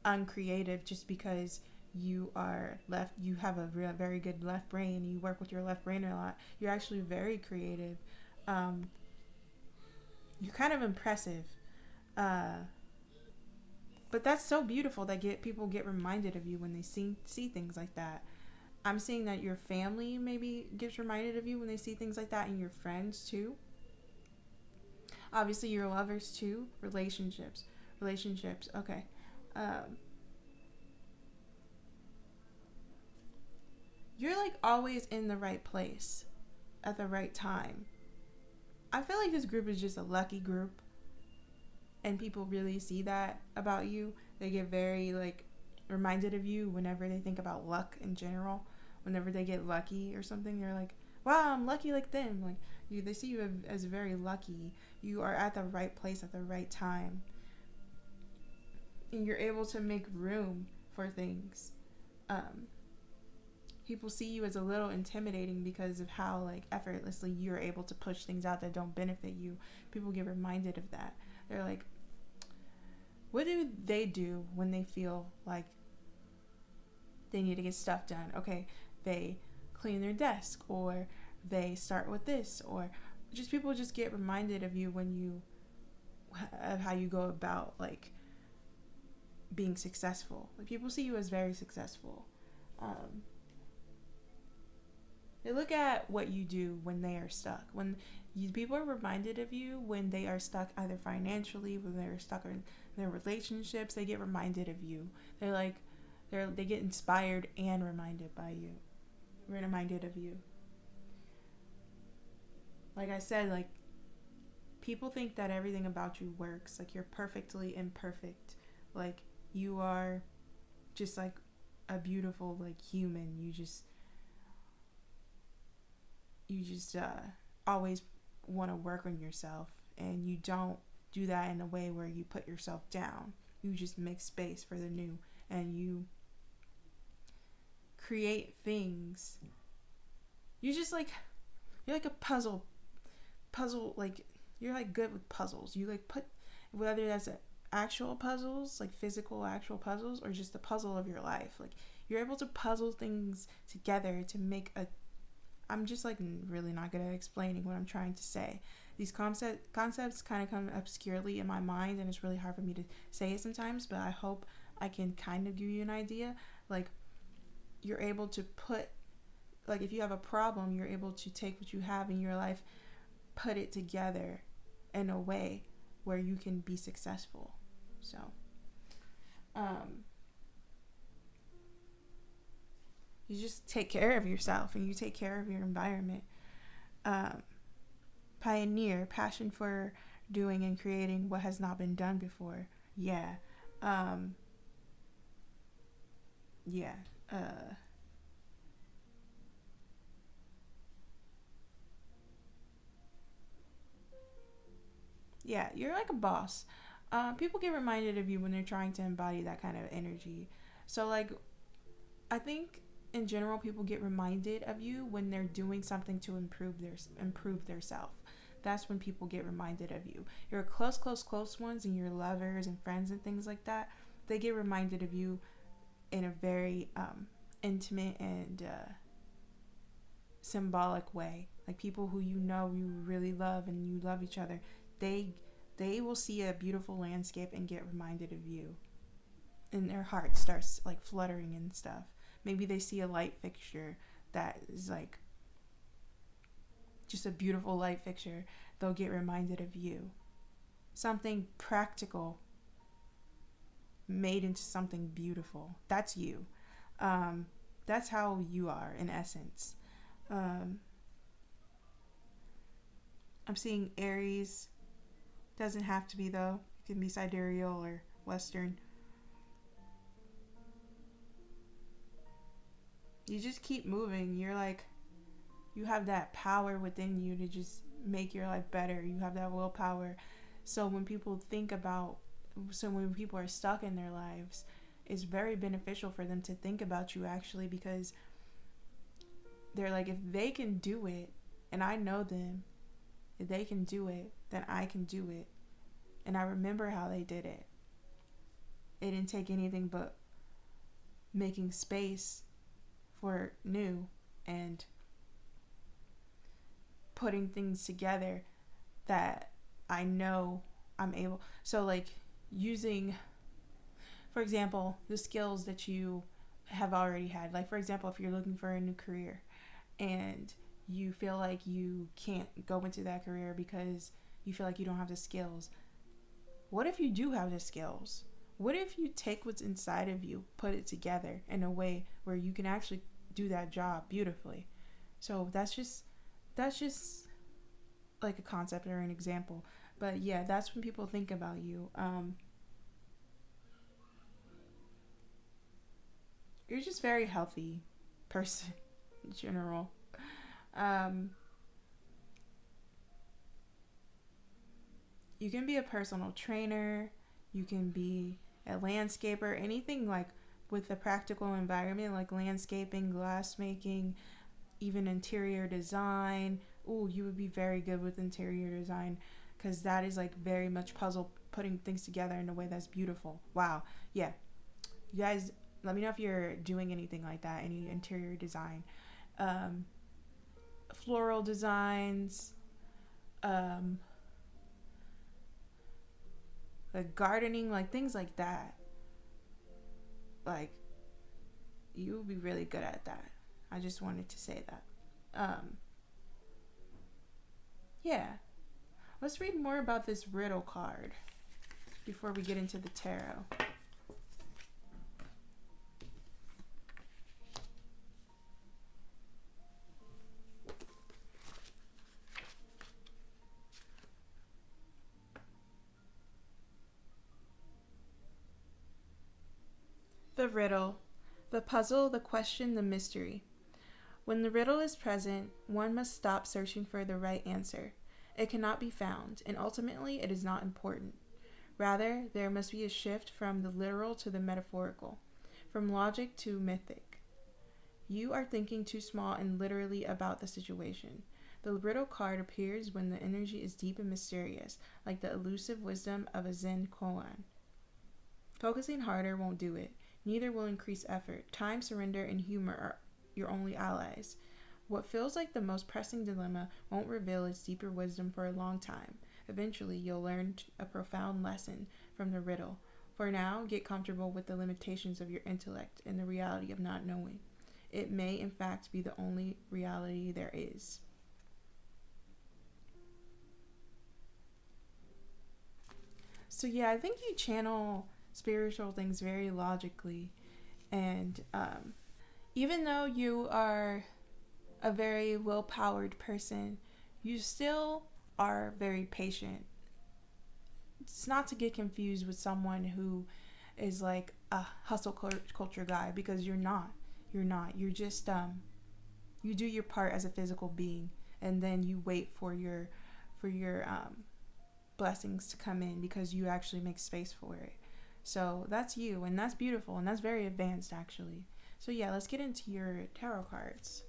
uncreative just because you have a very good left brain and you work with your left brain a lot. You're actually very creative. You're kind of impressive. But that's so beautiful that people get reminded of you when they see things like that. I'm seeing that your family maybe gets reminded of you when they see things like that, and your friends too. Obviously, your lovers too. Relationships. Okay. You're like always in the right place at the right time. I feel like this group is just a lucky group, and people really see that about you. They get very like reminded of you whenever they think about luck in general. Whenever they get lucky or something, they're like, wow, I'm lucky like them. Like they see you as very lucky. You are at the right place at the right time, and you're able to make room for things. People see you as a little intimidating because of how like effortlessly you're able to push things out that don't benefit you. People get reminded of that. They're like, what do they do when they feel like they need to get stuff done? Okay, they clean their desk, or they start with this, or just people just get reminded of you of how you go about like being successful. Like people see you as very successful. They look at what you do when they are stuck. People are reminded of you when they are stuck either financially, when they're stuck in their relationships. They get reminded of you. They get inspired and reminded of you. Like I said, like people think that everything about you works. Like you're perfectly imperfect. Like you are just like a beautiful like human. You just always want to work on yourself, and you don't do that in a way where you put yourself down. You just make space for the new, and you create things. You're like a puzzle, like you're like good with puzzles. You like put, whether that's actual puzzles, like physical actual puzzles, or just the puzzle of your life. Like you're able to puzzle things together to make I'm just like really not good at explaining what I'm trying to say. These concepts kind of come obscurely in my mind, and it's really hard for me to say it sometimes, but I hope I can kind of give you an idea. Like you're able to put, like if you have a problem, you're able to take what you have in your life, put it together in a way where you can be successful. So, you just take care of yourself and you take care of your environment. Pioneer, passion for doing and creating what has not been done before. Yeah. Yeah. Yeah, you're like a boss. People get reminded of you when they're trying to embody that kind of energy. So like, I think in general, people get reminded of you when they're doing something to improve their self. That's when people get reminded of you. Your close ones and your lovers and friends and things like that, they get reminded of you in a very intimate and symbolic way. Like people who you know you really love and you love each other, they will see a beautiful landscape and get reminded of you. And their heart starts like fluttering and stuff. Maybe they see a light fixture that is like just a beautiful light fixture. They'll get reminded of you. Something practical made into something beautiful. That's you. That's how you are in essence. I'm seeing Aries. Doesn't have to be though. It can be sidereal or Western. You just keep moving. You're like, you have that power within you to just make your life better. You have that willpower. So when people when people are stuck in their lives, it's very beneficial for them to think about you actually, because they're like, if they can do it, and I know them, if they can do it, then I can do it. And I remember how they did it. It didn't take anything but making space for new and putting things together that I know I'm able. So like using, for example, the skills that you have already had. Like for example, if you're looking for a new career and you feel like you can't go into that career because you feel like you don't have the skills. What if you do have the skills? What if you take what's inside of you, put it together in a way where you can actually do that job beautifully? So that's just like a concept or an example. But yeah, that's when people think about you. You're just very healthy person in general. You can be a personal trainer. You can be a landscaper. Anything like with a practical environment, like landscaping, glassmaking, even interior design. Ooh, you would be very good with interior design, because that is like very much puzzle, putting things together in a way that's beautiful. Wow. Yeah. You guys, let me know if you're doing anything like that, any interior design. Floral designs, like gardening, like things like that. Like, you would be really good at that. I just wanted to say that. Yeah. Let's read more about this riddle card before we get into the tarot. The riddle, the puzzle, the question, the mystery. When the riddle is present, one must stop searching for the right answer. It cannot be found, and ultimately it is not important. Rather, there must be a shift from the literal to the metaphorical, from logic to mythic. You are thinking too small and literally about the situation. The riddle card appears when the energy is deep and mysterious, like the elusive wisdom of a Zen koan. Focusing harder won't do it. Neither will increase effort. Time, surrender, and humor are your only allies. What feels like the most pressing dilemma won't reveal its deeper wisdom for a long time. Eventually, you'll learn a profound lesson from the riddle. For now, get comfortable with the limitations of your intellect and the reality of not knowing. It may, in fact, be the only reality there is. So yeah, I think you channel spiritual things very logically, and even though you are a very well-powered person, you still are very patient. It's not to get confused with someone who is like a hustle culture guy, because you're not. You're just you do your part as a physical being, and then you wait for your blessings to come in, because you actually make space for it. So that's you, and that's beautiful, and that's very advanced actually. So yeah, let's get into your tarot cards.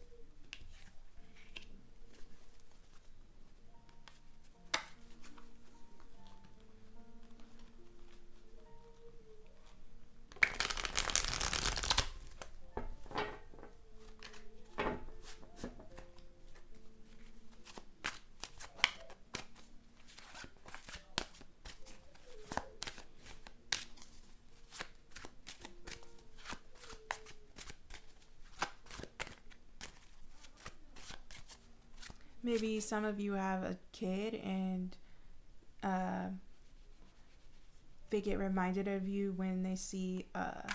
Maybe some of you have a kid and uh, they get reminded of you when they see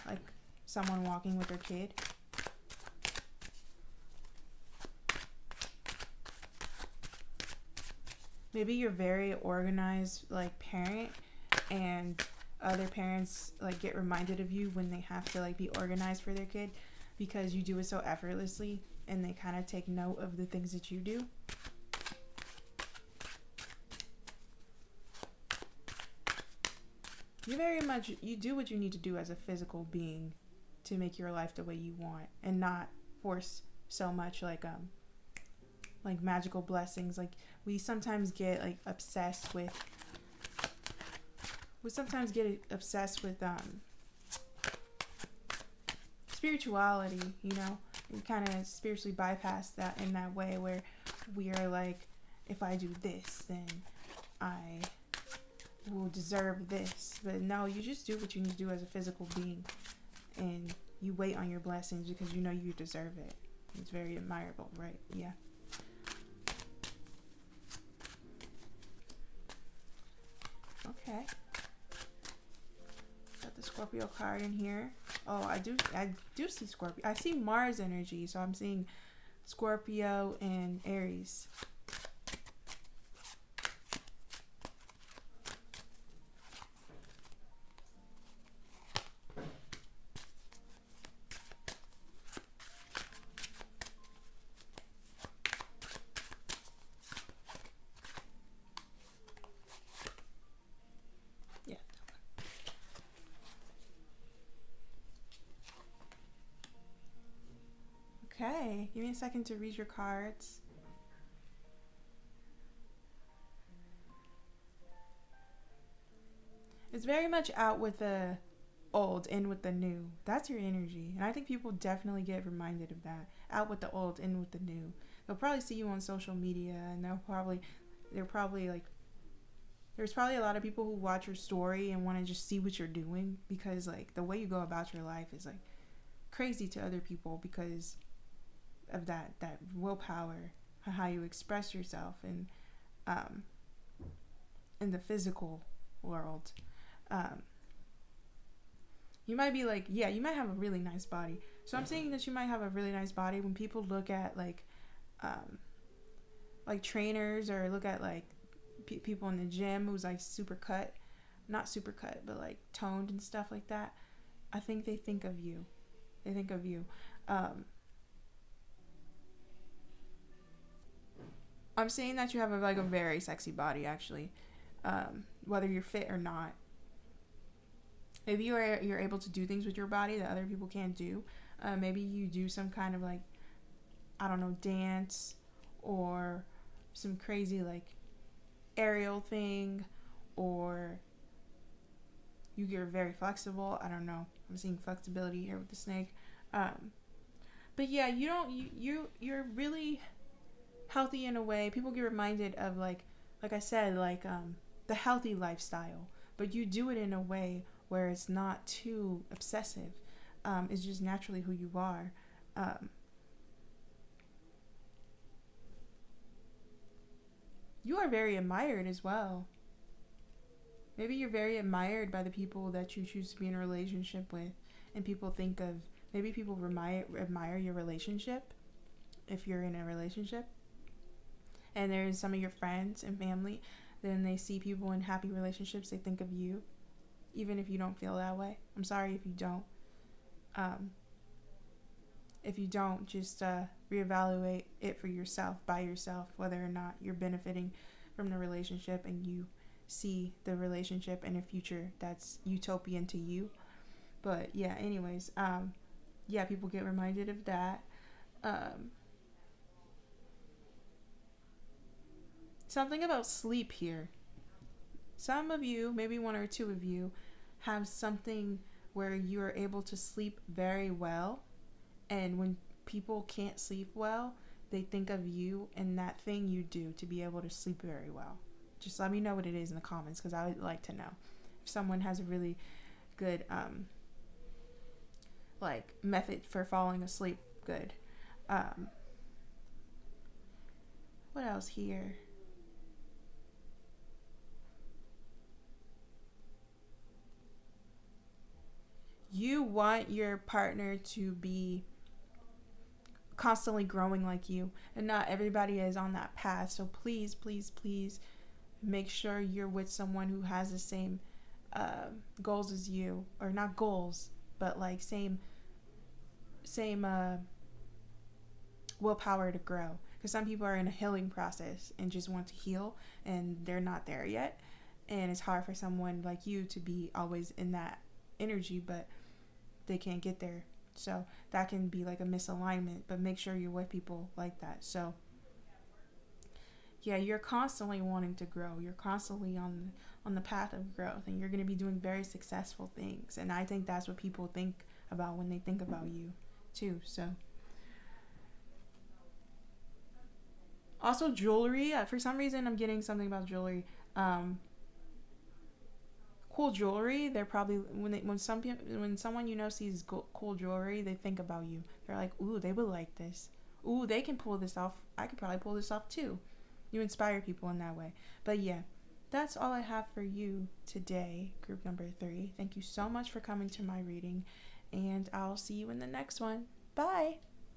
like someone walking with their kid. Maybe you're very organized like parent, and other parents like get reminded of you when they have to like be organized for their kid because you do it so effortlessly, and they kind of take note of the things that you do. You do what you need to do as a physical being to make your life the way you want, and not force so much like magical blessings. Like we sometimes get like obsessed with spirituality, you know. We kind of spiritually bypass that in that way where we are like, if I do this, then I will deserve this. But no, you just do what you need to do as a physical being, and you wait on your blessings because you know you deserve it. It's very admirable, right? Yeah. Okay. Got the Scorpio card in here. Oh, I do see Scorpio. I see Mars energy, so I'm seeing Scorpio and Aries. Yeah. Okay, give me a second to read your cards. It's very much out with the old, in with the new. That's your energy. And I think people definitely get reminded of that. Out with the old, in with the new. They'll probably see you on social media, and they're probably like, there's probably a lot of people who watch your story and want to just see what you're doing, because like the way you go about your life is like crazy to other people because of that willpower, how you express yourself, and in the physical world. You might be like, yeah, you might have a really nice body. So I'm saying that you might have a really nice body when people look at like trainers, or look at like people in the gym who's like super cut, not super cut, but like toned and stuff like that. I think they think of you. I'm saying that you have a very sexy body, actually, whether you're fit or not. Maybe you're able to do things with your body that other people can't do. Maybe you do some kind of like, I don't know, dance, or some crazy like aerial thing, or you're very flexible. I don't know. I'm seeing flexibility here with the snake. But yeah, you're really healthy in a way. People get reminded of like I said, the healthy lifestyle, but you do it in a way where it's not too obsessive. It's just naturally who you are. You are very admired as well. Maybe you're very admired by the people that you choose to be in a relationship with, and maybe people admire your relationship if you're in a relationship. And there's some of your friends and family, then they see people in happy relationships, they think of you, even if you don't feel that way. I'm sorry if you don't. If you don't, just reevaluate it for yourself, by yourself, whether or not you're benefiting from the relationship and you see the relationship in a future that's utopian to you. But yeah, anyways, yeah, people get reminded of that. Something about sleep here. Some of you, maybe one or two of you, have something where you are able to sleep very well, and when people can't sleep well, they think of you and that thing you do to be able to sleep very well. Just let me know what it is in the comments, because I would like to know if someone has a really good method for falling asleep good. What else here? You want your partner to be constantly growing like you, and not everybody is on that path. So please, please, please make sure you're with someone who has the same goals as you, or not goals, but like same willpower to grow. Because some people are in a healing process and just want to heal, and they're not there yet, and it's hard for someone like you to be always in that energy, but they can't get there. So that can be like a misalignment, but make sure you're with people like that. So yeah, you're constantly wanting to grow. You're constantly on the path of growth, and you're going to be doing very successful things. And I think that's what people think about when they think about you too. So also jewelry. For some reason, I'm getting something about jewelry. Cool jewelry. They're probably when someone you know sees cool jewelry, they think about you. They're like, ooh, they would like this. Ooh, they can pull this off. I could probably pull this off too. You inspire people in that way. But yeah, that's all I have for you today, group number 3. Thank you so much for coming to my reading, and I'll see you in the next one. Bye.